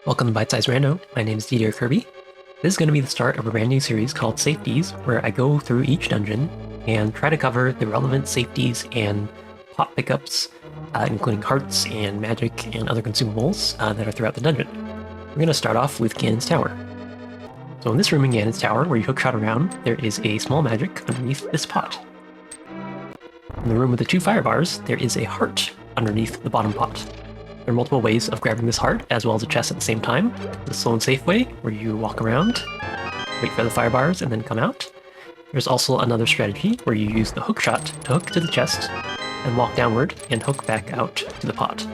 Welcome to Bite Size Rando. My name is Didier Kirby. This is going to be the start of a brand new series called Safeties, where I go through each dungeon and try to cover the relevant safeties and pot pickups, including hearts and magic and other consumables that are throughout the dungeon. We're going to start off with Ganon's Tower. So in this room in Ganon's Tower, where you hookshot around, there is a small magic underneath this pot. In the room with the two fire bars, there is a heart underneath the bottom pot. There are multiple ways of grabbing this heart, as well as a chest at the same time. The slow and safe way, where you walk around, wait for the fire bars, and then come out. There's also another strategy, where you use the hook shot to hook to the chest, and walk downward, and hook back out to the pot.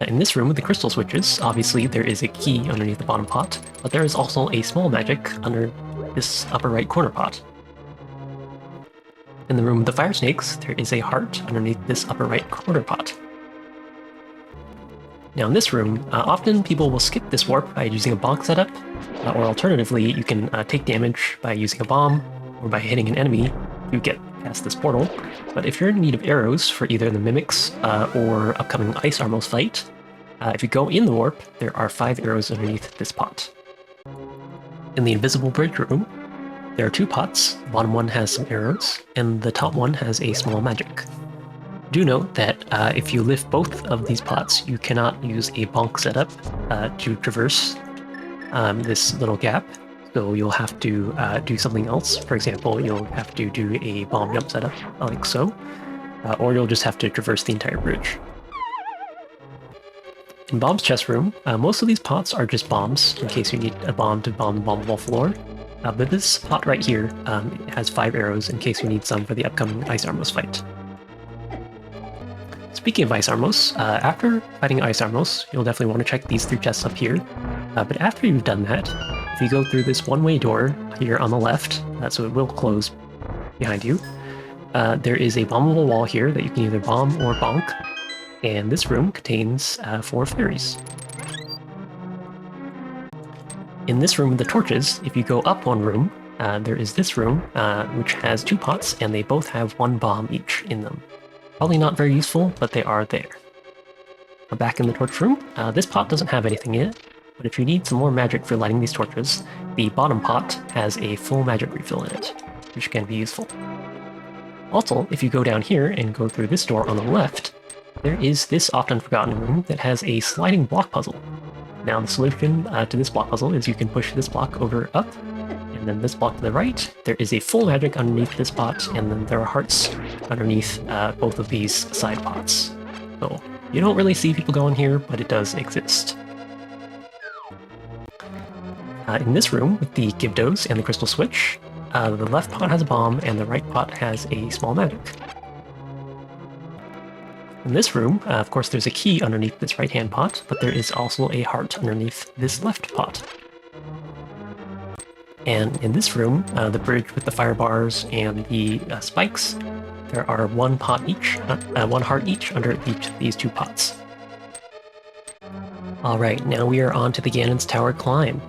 In this room with the crystal switches, obviously there is a key underneath the bottom pot, but there is also a small magic under this upper right corner pot. In the room with the fire snakes, there is a heart underneath this upper right corner pot. Now in this room, often people will skip this warp by using a bonk setup, or alternatively, you can take damage by using a bomb, or by hitting an enemy to get past this portal. But if you're in need of arrows for either the Mimics or upcoming Ice Armos fight, if you go in the warp, there are 5 arrows underneath this pot. In the Invisible Bridge room, there are 2 pots. The bottom one has some arrows, and the top one has a small magic. Do note that if you lift both of these pots, you cannot use a bonk setup to traverse this little gap, so you'll have to do something else. For example, you'll have to do a bomb jump setup, like so, or you'll just have to traverse the entire bridge. In Bomb's chest room, most of these pots are just bombs, in case you need a bomb to bomb the bombable floor. But this pot right here has 5 arrows in case you need some for the upcoming Ice Armos fight. Speaking of Ice Armos, after fighting Ice Armos, you'll definitely want to check these 3 chests up here. But after you've done that, if you go through this one-way door here on the left, so it will close behind you, there is a bombable wall here that you can either bomb or bonk, and this room contains 4 fairies. In this room with the torches, if you go up one room, there is this room, which has 2 pots, and they both have 1 bomb each in them. Probably not very useful, but they are there. Back in the torch room, this pot doesn't have anything in it, but if you need some more magic for lighting these torches, the bottom pot has a full magic refill in it, which can be useful. Also, if you go down here and go through this door on the left, there is this often forgotten room that has a sliding block puzzle. Now the solution to this block puzzle is you can push this block over up, and then this block to the right, there is a full magic underneath this pot, and then there are hearts underneath both of these side pots. So you don't really see people going here, but it does exist. In this room, with the Gyvdos and the crystal switch, the left pot has a bomb, and the right pot has a small magic. In this room, of course, there's a key underneath this right-hand pot, but there is also a heart underneath this left pot. And in this room, the bridge with the fire bars and the spikes, there are 1 pot each, 1 heart each under each of these 2 pots. Alright, now we are on to the Ganon's Tower climb.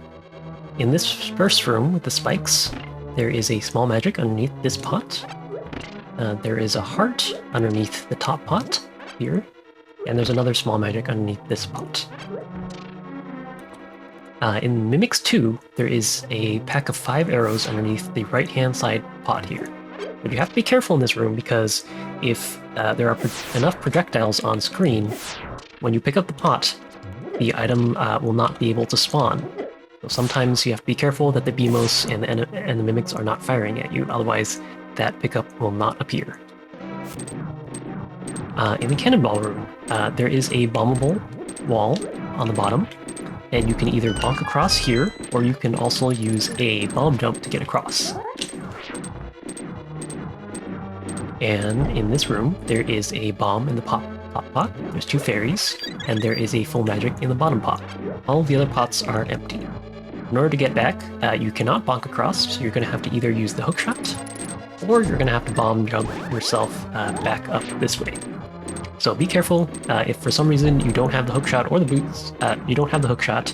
In this first room with the spikes, there is a small magic underneath this pot. There is a heart underneath the top pot here, and there's another small magic underneath this pot. In Mimics 2, there is a pack of 5 arrows underneath the right-hand side pot here. But you have to be careful in this room because if there are enough projectiles on screen, when you pick up the pot, the item will not be able to spawn. So sometimes you have to be careful that the Beamos and the Mimics are not firing at you, otherwise that pickup will not appear. In the Cannonball room, there is a bombable wall on the bottom, and you can either bonk across here, or you can also use a bomb jump to get across. And in this room, there is a bomb in the top pot, there's 2 fairies, and there is a full magic in the bottom pot. All of the other pots are empty. In order to get back, you cannot bonk across, so you're going to have to either use the hookshot, or you're going to have to bomb jump yourself back up this way. So be careful, if for some reason you don't have the hookshot or the boots, you don't have the hookshot,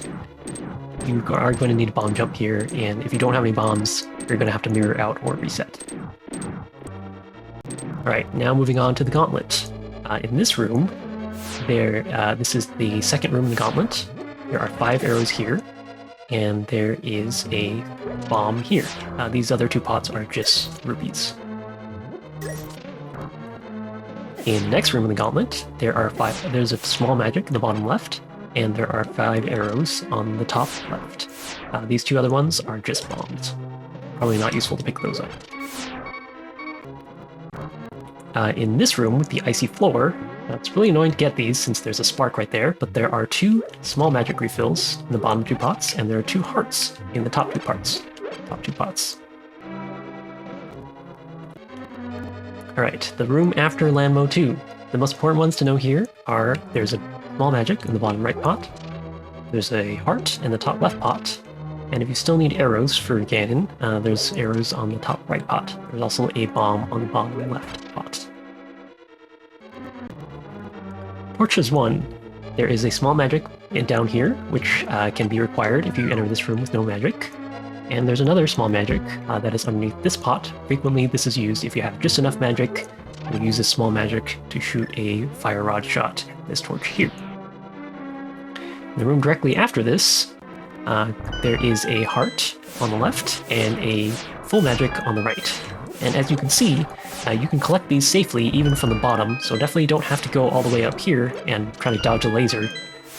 you are going to need a bomb jump here, and if you don't have any bombs, you're going to have to mirror out or reset. Alright, now moving on to the gauntlet. In this room, This is the second room in the gauntlet. There are 5 arrows here, and there is a bomb here. These other 2 pots are just rupees. In the next room in the gauntlet, there's a small magic in the bottom left, and there are 5 arrows on the top left. These 2 other ones are just bombs. Probably not useful to pick those up. In this room with the icy floor, it's really annoying to get these since there's a spark right there, but there are 2 small magic refills in the bottom 2 pots, and there are 2 hearts in the top 2 pots. Alright, the room after Landmo 2. The most important ones to know here are there's a small magic in the bottom right pot, there's a heart in the top left pot, and if you still need arrows for Ganon, there's arrows on the top right pot. There's also a bomb on the bottom left pot. Torches 1. There is a small magic down here, which can be required if you enter this room with no magic. And there's another small magic that is underneath this pot. Frequently this is used if you have just enough magic. You use this small magic to shoot a fire rod shot at this torch here. In the room directly after this, there is a heart on the left and a full magic on the right. And as you can see, you can collect these safely even from the bottom, so definitely don't have to go all the way up here and try to dodge a laser.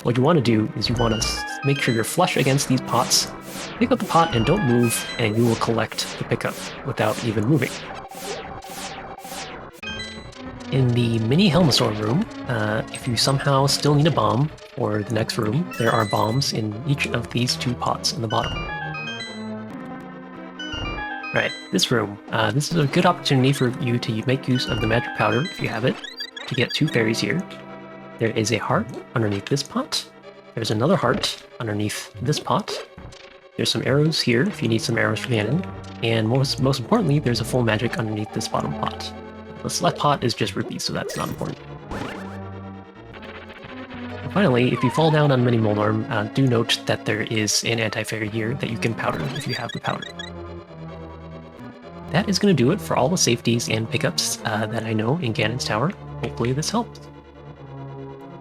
What you want to do is you want to make sure you're flush against these pots, pick up the pot and don't move, and you will collect the pickup without even moving. In the mini Helmasaur room, if you somehow still need a bomb for the next room, there are bombs in each of these 2 pots in the bottom. Right, this room. This is a good opportunity for you to make use of the magic powder, if you have it, to get 2 fairies here. There is a heart underneath this pot. There's another heart underneath this pot. There's some arrows here if you need some arrows for Ganon. And most importantly, there's a full magic underneath this bottom pot. This left pot is just rupees, so that's not important. And finally, if you fall down on Mini Moldorm, do note that there is an anti-fairy here that you can powder if you have the powder. That is going to do it for all the safeties and pickups that I know in Ganon's Tower. Hopefully this helped.